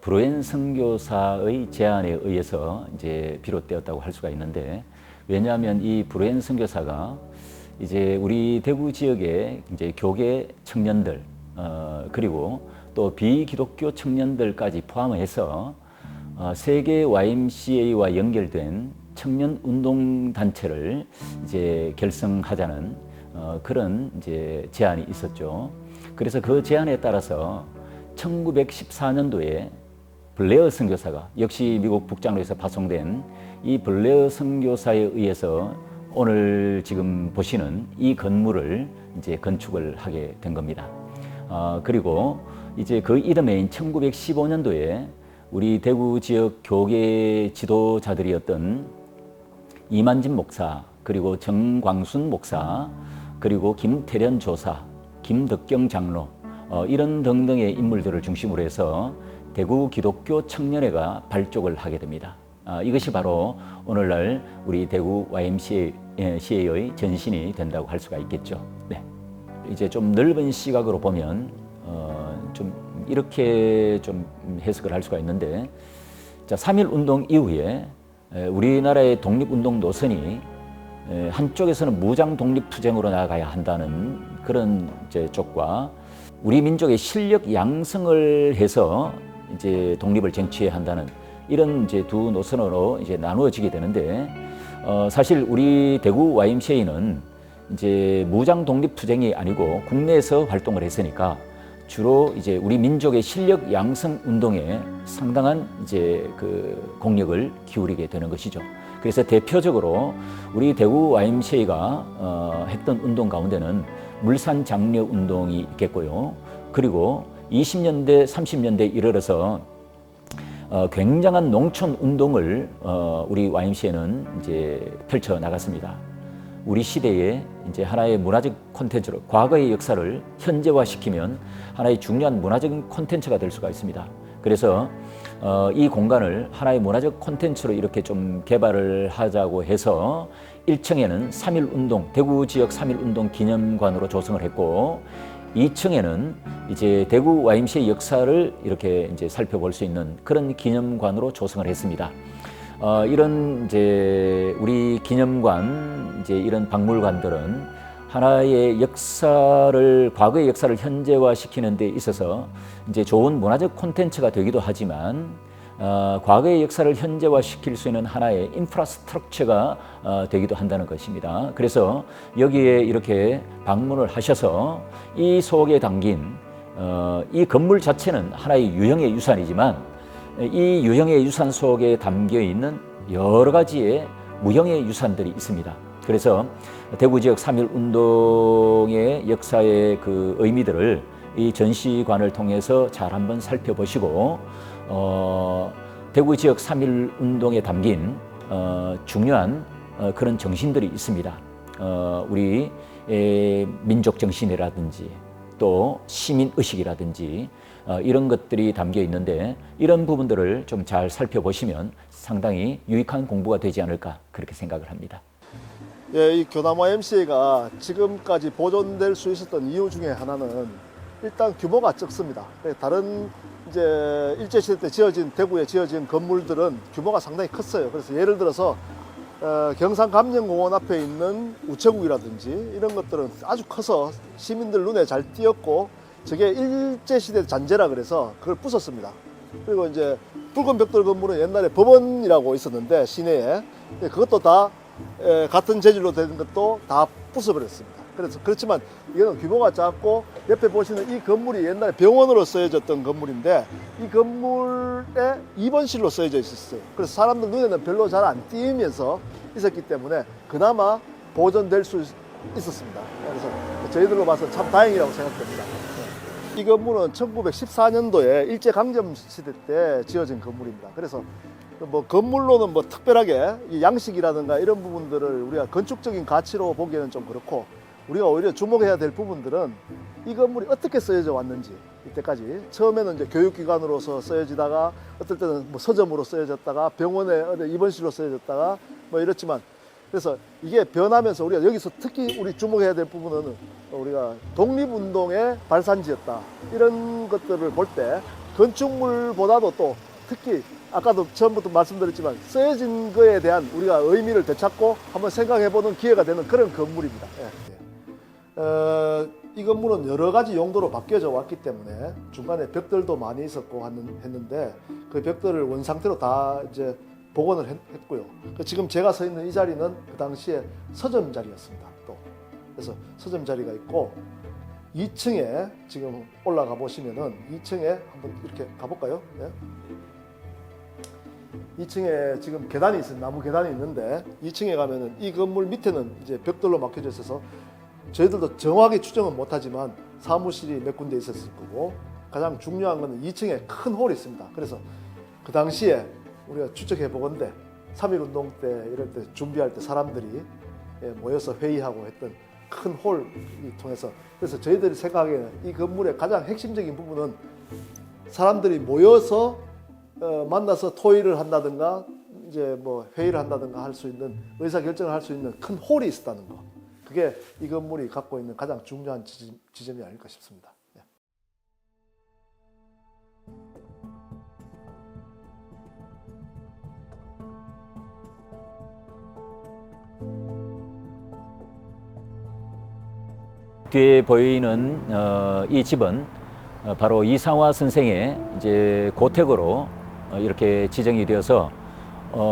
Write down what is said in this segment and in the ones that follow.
브로엔 선교사의 제안에 의해서 이제 비롯되었다고 할 수가 있는데, 왜냐하면 이 브로엔 선교사가 이제 우리 대구 지역의 이제 교계 청년들 그리고 또 비기독교 청년들까지 포함해서 세계 YMCA와 연결된 청년 운동 단체를 이제 결성하자는 그런 이제 제안이 있었죠. 그래서 그 제안에 따라서 1914년도에 블레어 선교사가, 역시 미국 북장로에서 파송된 이 블레어 선교사에 의해서 오늘 지금 보시는 이 건물을 이제 건축을 하게 된 겁니다. 그리고 이제 그 이듬해인 1915년도에 우리 대구 지역 교계 지도자들이었던 이만진 목사, 그리고 정광순 목사, 그리고 김태련 조사, 김덕경 장로, 이런 등등의 인물들을 중심으로 해서 대구 기독교 청년회가 발족을 하게 됩니다. 이것이 바로 오늘날 우리 대구 YMCA의 전신이 된다고 할 수가 있겠죠. 네. 이제 좀 넓은 시각으로 보면 좀 이렇게 좀 해석을 할 수가 있는데, 자, 3.1 운동 이후에 우리나라의 독립운동 노선이 한쪽에서는 무장 독립투쟁으로 나아가야 한다는 그런 이제 쪽과, 우리 민족의 실력 양성을 해서 이제 독립을 쟁취해야 한다는 이런 이제 두 노선으로 이제 나누어지게 되는데, 사실 우리 대구 YMCA는 이제 무장 독립투쟁이 아니고 국내에서 활동을 했으니까 주로 이제 우리 민족의 실력 양성 운동에 상당한 이제 그 공력을 기울이게 되는 것이죠. 그래서 대표적으로 우리 대구 YMCA가 했던 운동 가운데는 물산 장려 운동이 있겠고요. 그리고 20년대, 30년대 이르러서 굉장한 농촌 운동을 우리 YMCA는 이제 펼쳐 나갔습니다. 우리 시대에 이제 하나의 문화적 콘텐츠로 과거의 역사를 현재화시키면 하나의 중요한 문화적인 콘텐츠가 될 수가 있습니다. 그래서 이 공간을 하나의 문화적 콘텐츠로 이렇게 좀 개발을 하자고 해서 1층에는 3.1 운동, 대구 지역 3.1 운동 기념관으로 조성을 했고, 2층에는 이제 대구 YMCA 역사를 이렇게 이제 살펴볼 수 있는 그런 기념관으로 조성을 했습니다. 이런 이제 우리 기념관, 이제 이런 박물관들은 하나의 역사를, 과거의 역사를 현재화시키는 데 있어서 이제 좋은 문화적 콘텐츠가 되기도 하지만, 과거의 역사를 현재화시킬 수 있는 하나의 인프라스트럭처가 되기도 한다는 것입니다. 그래서 여기에 이렇게 방문을 하셔서 이 속에 담긴 이 건물 자체는 하나의 유형의 유산이지만, 이 유형의 유산 속에 담겨 있는 여러 가지의 무형의 유산들이 있습니다. 그래서 대구 지역 3.1 운동의 역사의 그 의미들을 이 전시관을 통해서 잘 한번 살펴보시고, 대구 지역 3.1 운동에 담긴 중요한 그런 정신들이 있습니다. 우리 민족 정신이라든지 또 시민 의식이라든지 이런 것들이 담겨 있는데, 이런 부분들을 좀 잘 살펴보시면 상당히 유익한 공부가 되지 않을까, 그렇게 생각을 합니다. 예, 이 교남 YMCA가 지금까지 보존될 수 있었던 이유 중에 하나는 일단 규모가 적습니다. 다른 이제 일제시대 때 대구에 지어진 건물들은 규모가 상당히 컸어요. 그래서 예를 들어서 경상감정공원 앞에 있는 우체국이라든지 이런 것들은 아주 커서 시민들 눈에 잘 띄었고, 저게 일제시대 잔재라 그래서 그걸 부쉈습니다. 그리고 이제 붉은 벽돌 건물은 옛날에 법원이라고 있었는데 시내에, 그것도 다 같은 재질로 된 것도 다 부숴버렸습니다. 그래서 그렇지만 이거는 규모가 작고, 옆에 보시는 이 건물이 옛날에 병원으로 쓰여졌던 건물인데 이 건물에 입원실로 쓰여져 있었어요. 그래서 사람들 눈에는 별로 잘 안 띄면서 있었기 때문에 그나마 보존될 수 있었습니다. 그래서 저희들로 봐서 참 다행이라고 생각됩니다. 이 건물은 1914년도에 일제강점 시대 때 지어진 건물입니다. 그래서 뭐 건물로는 뭐 특별하게 이 양식이라든가 이런 부분들을 우리가 건축적인 가치로 보기에는 좀 그렇고, 우리가 오히려 주목해야 될 부분들은 이 건물이 어떻게 쓰여져 왔는지, 이때까지 처음에는 이제 교육기관으로서 쓰여지다가 어떨 때는 뭐 서점으로 쓰여졌다가 병원에 입원실로 쓰여졌다가 뭐 이렇지만, 그래서 이게 변하면서 우리가 여기서 특히 우리 주목해야 될 부분은 우리가 독립운동의 발산지였다, 이런 것들을 볼 때 건축물보다도 또 특히 아까도 처음부터 말씀드렸지만 쓰여진 거에 대한 우리가 의미를 되찾고 한번 생각해보는 기회가 되는 그런 건물입니다. 이 건물은 여러 가지 용도로 바뀌어져 왔기 때문에 중간에 벽들도 많이 있었고 했는데 그 벽들을 원상태로 다 이제 복원을 했고요. 지금 제가 서 있는 이 자리는 그 당시에 서점 자리였습니다. 또 그래서 서점 자리가 있고 2층에 지금 올라가 보시면은 2층에 한번 이렇게 가볼까요? 네. 2층에 지금 계단이 있어요. 나무 계단이 있는데 2층에 가면은 이 건물 밑에는 이제 벽돌로 막혀져 있어서 저희들도 정확히 추정은 못하지만 사무실이 몇 군데 있었을 거고, 가장 중요한 것은 2층에 큰 홀이 있습니다. 그래서 그 당시에 우리가 추측해 보건대 3.1운동 때 이럴 때 준비할 때 사람들이 모여서 회의하고 했던 큰 홀이 통해서, 그래서 저희들이 생각하기에는 이 건물의 가장 핵심적인 부분은 사람들이 모여서 만나서 토의를 한다든가 이제 뭐 회의를 한다든가 할 수 있는, 의사 결정을 할 수 있는 큰 홀이 있었다는 거, 그게 이 건물이 갖고 있는 가장 중요한 지점이 아닐까 싶습니다. 뒤에 보이는 이 집은 바로 이상화 선생의 이제 고택으로 이렇게 지정이 되어서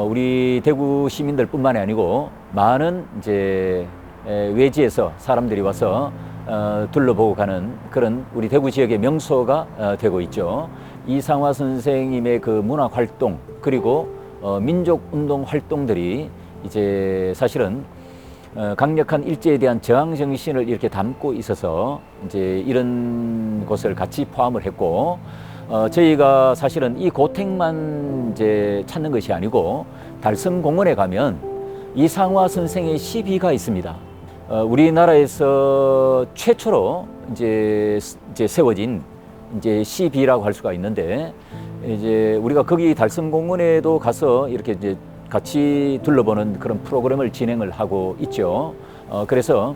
우리 대구 시민들뿐만이 아니고 많은 이제 외지에서 사람들이 와서 둘러보고 가는 그런 우리 대구 지역의 명소가 되고 있죠. 이상화 선생님의 그 문화 활동 그리고 민족 운동 활동들이 이제 사실은 강력한 일제에 대한 저항 정신을 이렇게 담고 있어서 이제 이런 곳을 같이 포함을 했고, 저희가 사실은 이 고택만 이제 찾는 것이 아니고 달성공원에 가면 이상화 선생의 시비가 있습니다. 우리나라에서 최초로 이제 세워진 이제 시비라고 할 수가 있는데, 이제 우리가 거기 달성공원에도 가서 이렇게 이제 같이 둘러보는 그런 프로그램을 진행을 하고 있죠. 그래서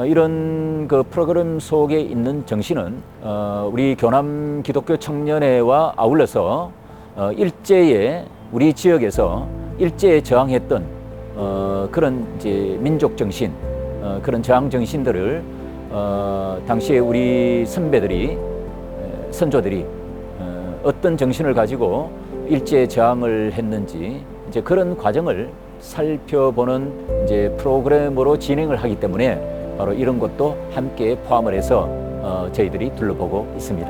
이런 그 프로그램 속에 있는 정신은 우리 교남 기독교 청년회와 아울러서 일제에 우리 지역에서 일제에 저항했던 그런 이제 민족 정신, 그런 저항 정신들을 당시에 우리 선배들이, 선조들이 어떤 정신을 가지고 일제에 저항을 했는지 이제 그런 과정을 살펴보는 이제 프로그램으로 진행을 하기 때문에 바로 이런 것도 함께 포함을 해서 저희들이 둘러보고 있습니다.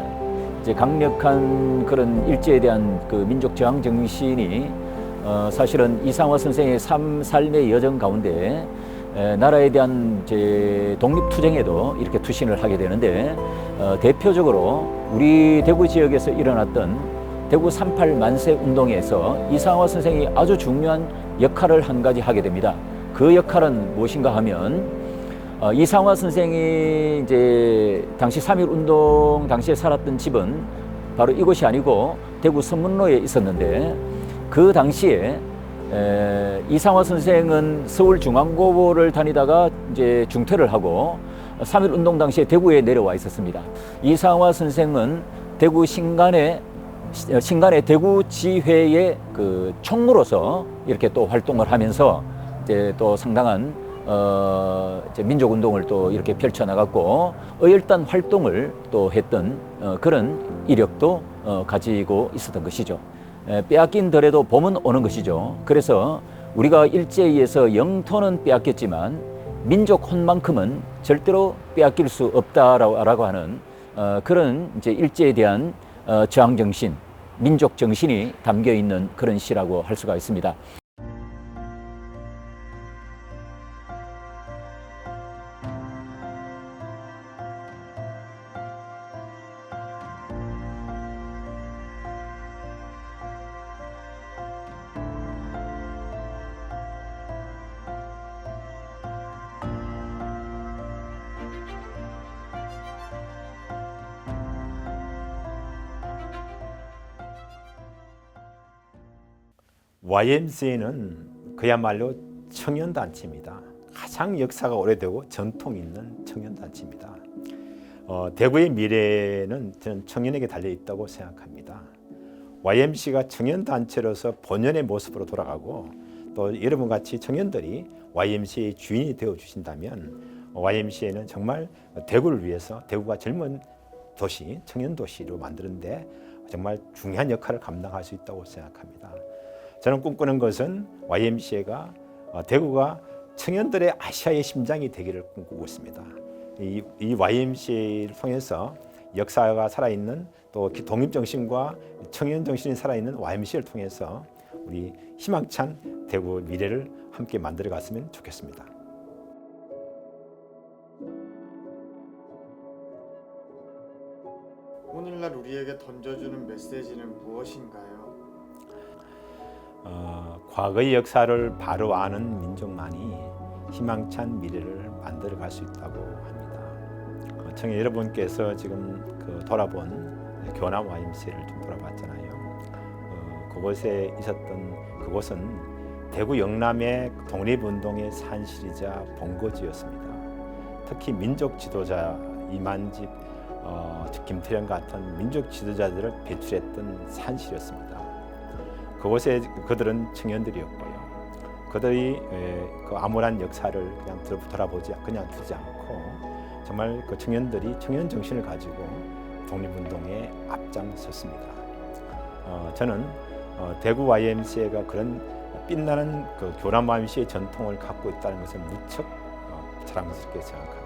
이제 강력한 그런 일제에 대한 그 민족 저항 정신이 사실은 이상화 선생의 삶의 여정 가운데 나라에 대한 이제 독립투쟁에도 이렇게 투신을 하게 되는데, 대표적으로 우리 대구 지역에서 일어났던 대구 38 만세 운동에서 이상화 선생이 아주 중요한 역할을 한 가지 하게 됩니다. 그 역할은 무엇인가 하면 이상화 선생이 이제 당시 3.1 운동 당시에 살았던 집은 바로 이곳이 아니고 대구 서문로에 있었는데, 그 당시에 이상화 선생은 서울중앙고를 다니다가 이제 중퇴를 하고 3.1 운동 당시에 대구에 내려와 있었습니다. 이상화 선생은 대구 신간의 대구 지회의 그 총무로서 이렇게 또 활동을 하면서 이제 또 상당한 이제 민족 운동을 또 이렇게 펼쳐 나갔고 어혈단 활동을 또 했던 그런 이력도 가지고 있었던 것이죠. 빼앗긴 덜에도 봄은 오는 것이죠. 그래서 우리가 일제에 의해서 영토는 빼앗겼지만 민족 혼만큼은 절대로 빼앗길 수 없다라고 하는 그런 이제 일제에 대한 저항 정신, 민족 정신이 담겨 있는 그런 시라고 할 수가 있습니다. YMCA는 그야말로 청년단체입니다. 가장 역사가 오래되고 전통 있는 청년단체입니다. 대구의 미래는 저는 청년에게 달려 있다고 생각합니다. YMCA가 청년단체로서 본연의 모습으로 돌아가고 또 여러분 같이 청년들이 YMCA의 주인이 되어 주신다면 YMCA는 정말 대구를 위해서 대구가 젊은 도시, 청년 도시로 만드는데 정말 중요한 역할을 감당할 수 있다고 생각합니다. 저는 꿈꾸는 것은 YMCA가 대구가 청년들의 아시아의 심장이 되기를 꿈꾸고 있습니다. 이 YMCA를 통해서 역사가 살아있는 또 독립정신과 청년정신이 살아있는 YMCA를 통해서 우리 희망찬 대구 미래를 함께 만들어 갔으면 좋겠습니다. 오늘날 우리에게 던져주는 메시지는 무엇인가요? 과거의 역사를 바로 아는 민족만이 희망찬 미래를 만들어 갈 수 있다고 합니다. 청년 여러분께서 지금 돌아본 교남 YMCA를 좀 돌아봤잖아요. 그곳에 있었던 그곳은 대구 영남의 독립운동의 산실이자 본거지였습니다. 특히 민족 지도자 이만집, 김태령 같은 민족 지도자들을 배출했던 산실이었습니다. 그곳에 그들은 청년들이었고요. 그들이 그 암울한 역사를 그냥 돌아보지 그냥 두지 않고 정말 그 청년들이 청년 정신을 가지고 독립운동에 앞장섰습니다. 저는 대구 YMCA가 그런 빛나는 그 교남 YMCA의 전통을 갖고 있다는 것을 무척 자랑스럽게 생각합니다.